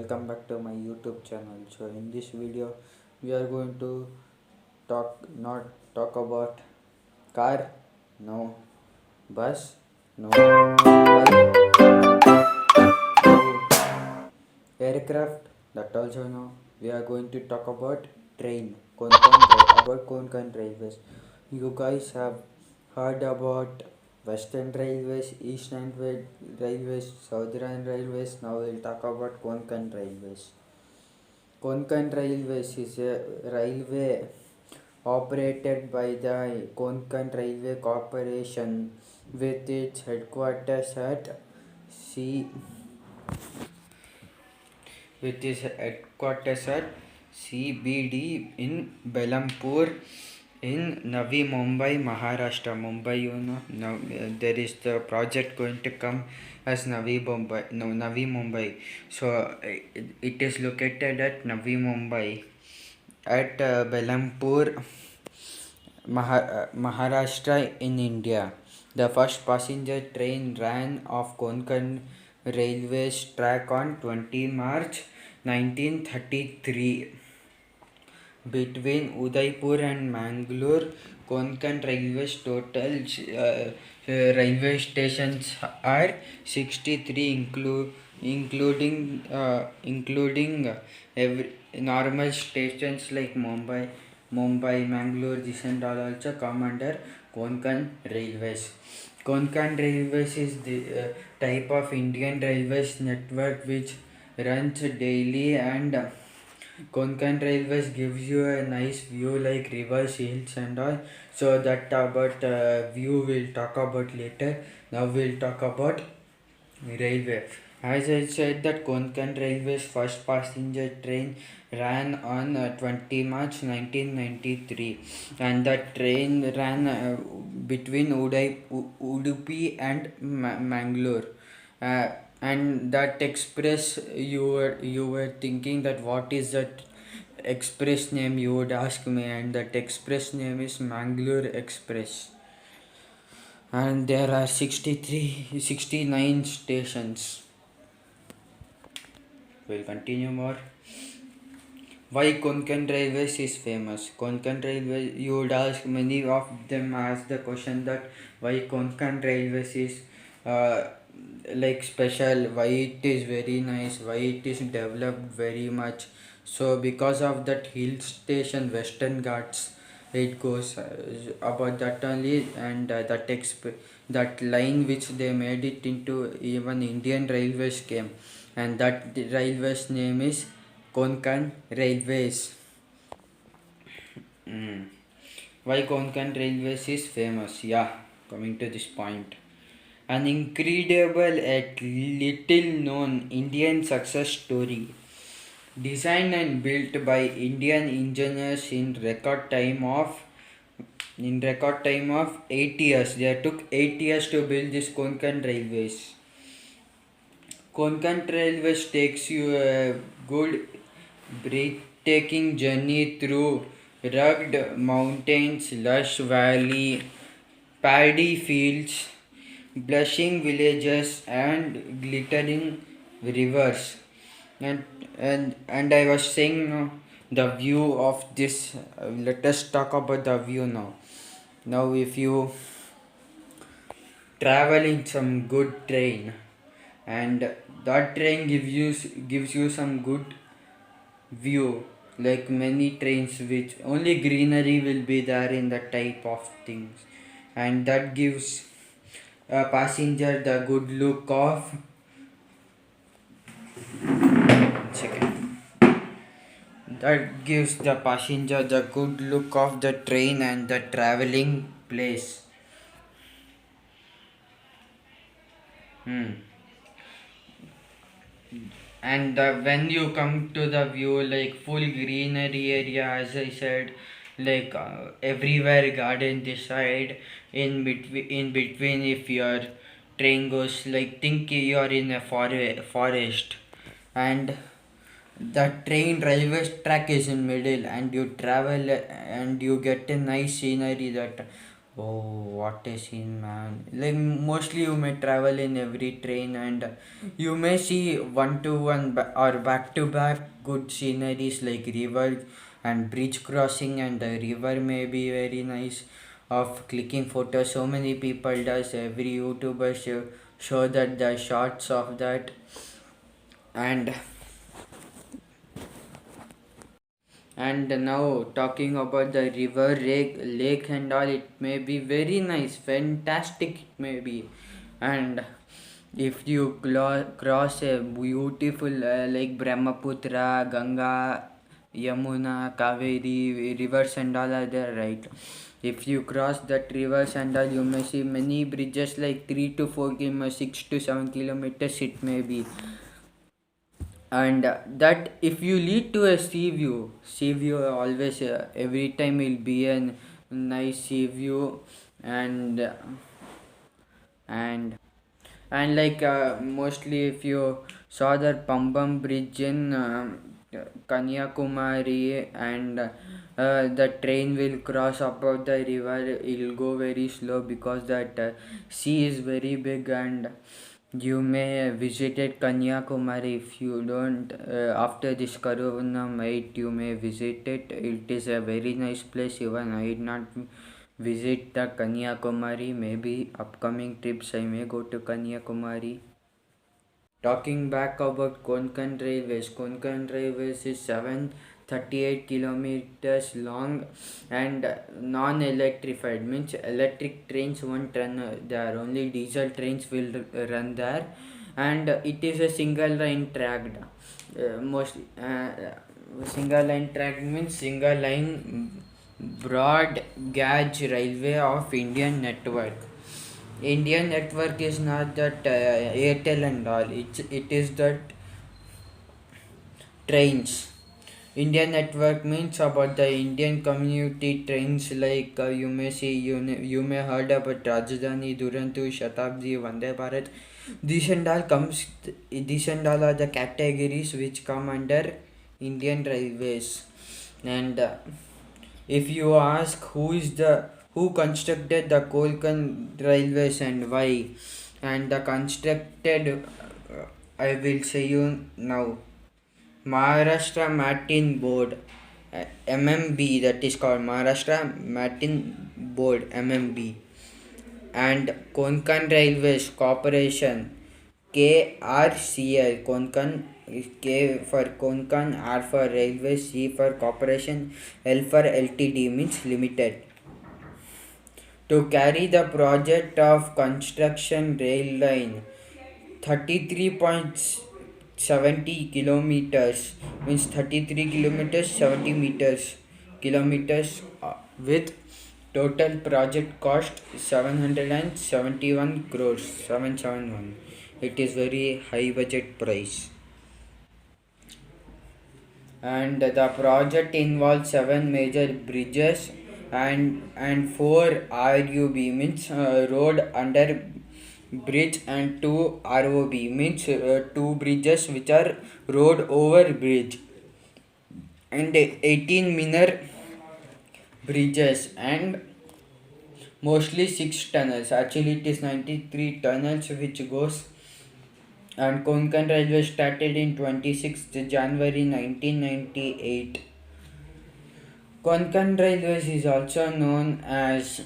welcome back to my YouTube channel. So in this video we are going to not talk about car, no, bus, no, bike, no, aircraft, that also no. We are going to talk about train, about Konkan railways. You guys have heard about Western Railways, Eastern Railways, Southern Railways. Now we'll talk about Konkan Railways. Konkan Railways is a railway operated by the Konkan Railway Corporation with its headquarters at C with its headquarters at CBD in Belampur in Navi Mumbai, Maharashtra. Mumbai, now there is the project going to come as Navi Mumbai. So it is located at Navi Mumbai at Belampur, Maharashtra in India. The first passenger train ran off Konkan Railway's track on 20 March 1933 between Udaipur and Mangalore. Konkan Railway's total railway stations are 63, including every normal stations like Mumbai, Mangalore. This and all also come under Konkan Railways. Konkan Railways is the type of Indian Railways network which runs daily, and Konkan Railways gives you a nice view like rivers, hills and all. So that about view we'll talk about later. Now we'll talk about railway. As I said that Konkan Railway's first passenger train ran on 20 March 1993, and that train ran between Udupi and Mangalore. And that express, you were thinking that what is that express name, you would ask me, and that express name is Mangalore Express, and there are 69 stations. We'll continue more. Why Konkan Railways is famous? Konkan Railway, you would ask, many of them ask the question that why Konkan Railways is like special, why it is very nice, why it is developed very much. So because of that hill station Western Ghats, it goes about that only, and that line which they made it into, even Indian Railways came, and that the railways name is Konkan Railways. Why Konkan Railways is famous? Yeah, coming to this point. An incredible yet little known Indian success story. Designed and built by Indian engineers in record time of 8 years. They took 8 years to build this Konkan Railways. Konkan Railways takes you a good breathtaking journey through rugged mountains, lush valley, paddy fields, blushing villages and glittering rivers. And I was saying the view of this. Let us talk about the view now. Now, if you travel in some good train, and that train gives you some good view, like many trains which only greenery will be there in the type of things, and that gives a passenger the good look of second that gives the passenger the good look of the train and the traveling place. And when you come to the view, like full greenery area, as I said, like everywhere garden this side, in between if your train goes, like think you are in a forest, and the train railway track is in middle, and you travel and you get a nice scenery, that Oh, what a scene, man. Like, mostly you may travel in every train and you may see one to one or back to back good sceneries like river and bridge crossing, and the river may be very nice of clicking photos. So many people does, every YouTuber show that the shots of that. And now talking about the river, lake and all, it may be very nice, fantastic it may be. And if you cross a beautiful like Brahmaputra, Ganga, Yamuna, Kaveri rivers and all are there, right? If you cross that rivers and all, you may see many bridges like 3 to 4 kilometers, 6 to 7 kilometers it may be. And that if you lead to a sea view always every time will be a nice sea view. And and like mostly if you saw that Pambam bridge in Kanyakumari, and the train will cross above the river, it will go very slow because that sea is very big. And you may visited Kanyakumari if you don't. After this Corona might you may visit it. It is a very nice place. Even I did not visit the Kanyakumari. Maybe upcoming trips I may go to Kanyakumari. Talking back about Konkan Railways is 738 kilometers long and non-electrified, means electric trains won't run there, only diesel trains will run there. And it is a single line tracked, mostly single line track means single line broad gauge railway of Indian network is not that Airtel and all. It is that trains. Indian network means about the Indian community trains, like you may see, you may heard about Rajdhani, Duranto, Shatabdi, Vande Bharat. These and all are the categories which come under Indian Railways. And if you ask who constructed the Konkan railways and why, and the constructed, I will say you now. Maharashtra Matin Board, MMB, that is called Maharashtra Matin Board, MMB, and Konkan Railways Corporation, KRCL. Konkan is K for Konkan, R for Railways, C for Corporation, L for Ltd, means limited, to carry the project of construction rail line 33.70 kilometers, means 33 kilometers 70 meters kilometers, with total project cost 771 crores, 771. It is very high budget price. And the project involves 7 major bridges and 4 RUB, means road under bridge, and 2 ROB, means 2 bridges which are road over bridge, and 18 minor bridges, and mostly 6 tunnels. Actually it is 93 tunnels which goes. And Konkan Railway started in 26th January 1998. Konkan Railways is also known as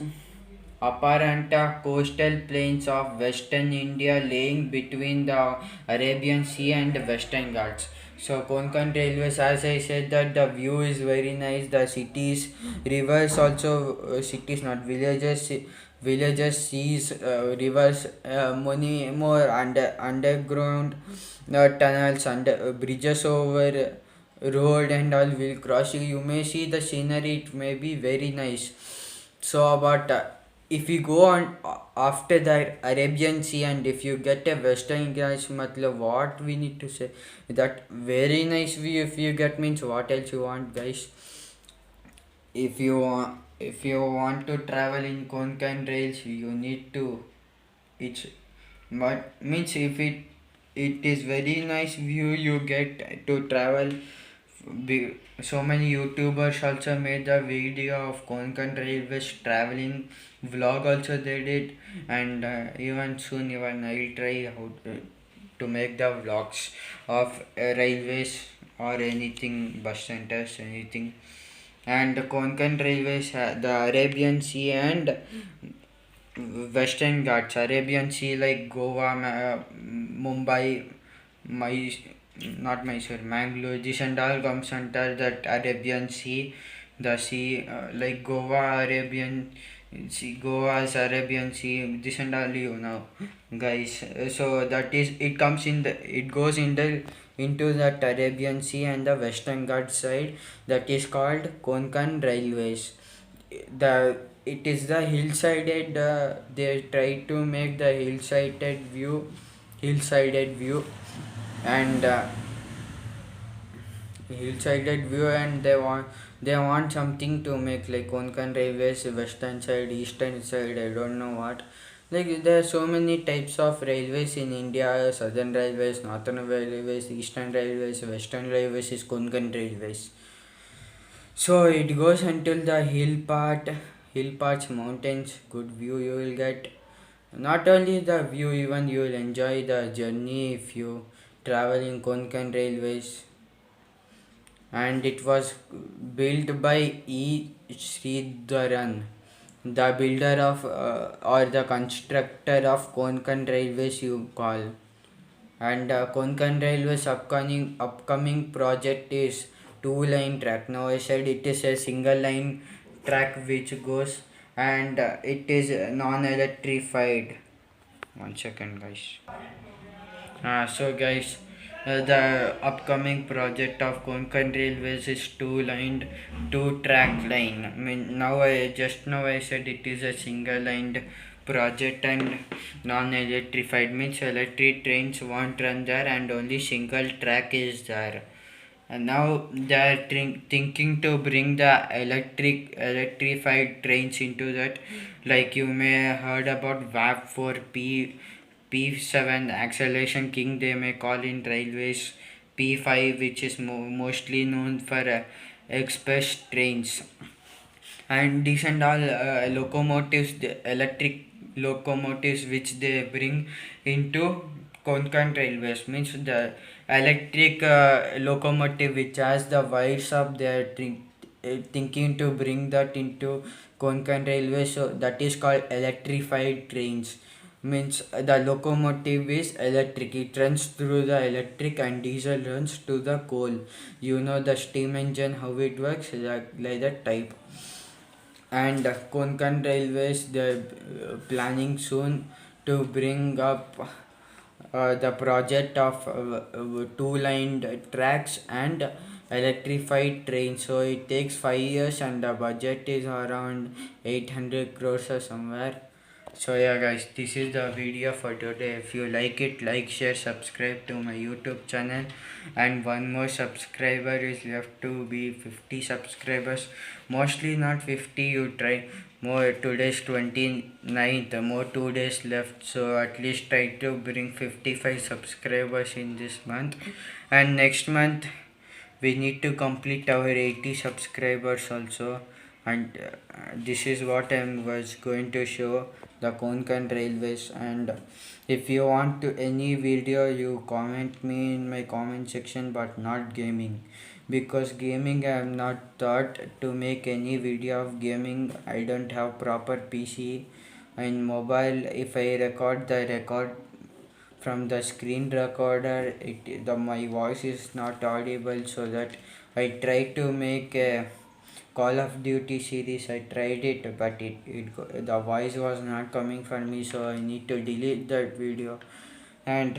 Aparanta coastal plains of western India, laying between the Arabian Sea and Western Ghats. So Konkan Railways, as I said, that the view is very nice. The cities, rivers also, cities not villages, seas, rivers, many more underground tunnels, under bridges over road and all will cross you. You may see the scenery. It may be very nice. So about if you go on after the Arabian Sea, and if you get a Western Ghats, matlab what we need to say, that very nice view if you get, means what else you want, guys. If you want to travel in Konkan rails, you need to, it's, but means if it is very nice view you get to travel So many YouTubers also made the video of Konkan Railways traveling vlog also they did, and even soon even I'll try to make the vlogs of railways or anything, bus centers, anything. And the Konkan Railways, the Arabian Sea and Western Ghats. Arabian Sea like Goa, Mumbai, my not Mysore, Mangalore. This and all comes under that Arabian Sea. The sea like Goa, Arabian Sea, Goa's Arabian Sea. This and all you know, guys. So that is it comes in the it goes in the into that Arabian Sea and the Western Ghats side. That is called Konkan Railways. The it is the hillsided. They try to make the hillsided view, and hillsided view, and they want something to make like Konkan Railways, western side, eastern side. I don't know what. Like there are so many types of railways in India: Southern Railways, Northern Railways, Eastern Railways, Western Railways is Konkan Railways. So it goes until the hill parts, mountains, good view you will get. Not only the view, even you will enjoy the journey if you travel in Konkan Railways. And it was built by E. Sridharan, the builder of or the constructor of Konkan Railways you call. And Konkan Railways upcoming project is two-line track. Now I said it is a single line track which goes, and it is non-electrified. 1 second, guys. So guys, the upcoming project of Konkan Railways is two-track line. I mean, now I said it is a single-lined project and non-electrified, means electric trains won't run there and only single track is there. And now they are thinking to bring the electrified trains into that. Like you may heard about VAP4 P7 acceleration king, they may call in railways. P5, which is mostly known for express trains. And these and all locomotives, the electric locomotives which they bring into Konkan Railways, means the electric locomotive which has the wires up, they are thinking to bring that into Konkan Railways. So that is called electrified trains. Means the locomotive is electric, it runs through the electric, and diesel runs to the coal. You know the steam engine how it works, like that type. And Konkan Railways, they're planning soon to bring up the project of two-lined tracks and electrified trains. So it takes 5 years and the budget is around 800 crores or somewhere. So yeah guys, this is the video for today. If you like it, like, share, subscribe to my YouTube channel. And one more subscriber is left to be 50 subscribers. Mostly not 50, you try more. Today's 29th, more 2 days left. So at least try to bring 55 subscribers in this month. And next month we need to complete our 80 subscribers also. And this is what I was going to show, the Konkan Railways. And if you want to any video, you comment me in my comment section, but not gaming, because gaming I am not thought to make any video of gaming. I don't have proper PC and mobile. If I record, the record from the screen recorder, my voice is not audible. So that I try to make a Call of Duty series. I tried it, but the voice was not coming for me, so I need to delete that video. And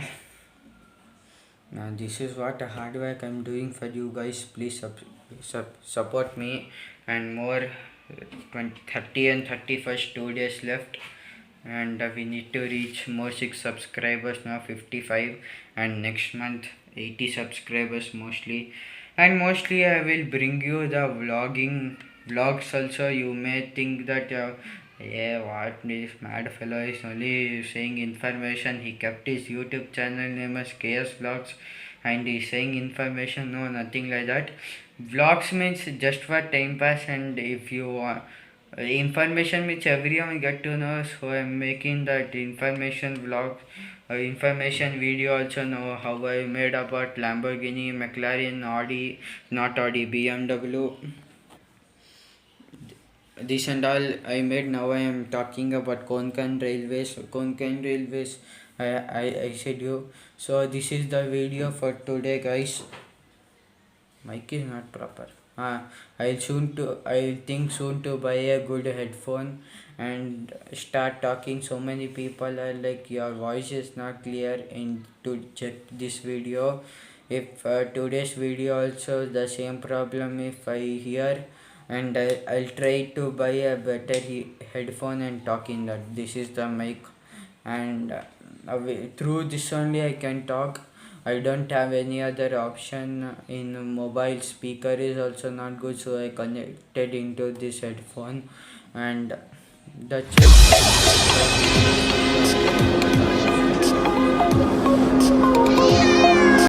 this is what hard work I'm doing for you guys. Please support me. And more 30 and 31st 2 days left, and we need to reach more 6 subscribers. Now 55, and next month 80 subscribers mostly. And mostly I will bring you the vlogs also. You may think that yeah, what this mad fellow is only saying information. He kept his YouTube channel name as KS Vlogs. and he's saying information, no, nothing like that. Vlogs means just for time pass, and if you want information means everyone get to know, so I'm making that information vlog, information video. Also know how I made about Lamborghini, McLaren, Audi, not Audi, BMW, this and all I made. Now I am talking about Konkan Railways. Konkan Railways, I said you. So this is the video for today, guys. Mic is not proper. I'll think soon to buy a good headphone and start talking. So many people are like, your voice is not clear, and to check this video. If today's video also the same problem, if I hear, and I'll try to buy a better headphone and talk in that. This is the mic, and through this only I can talk. I don't have any other option. In mobile speaker is also not good, so I connected into this headphone, and that's it.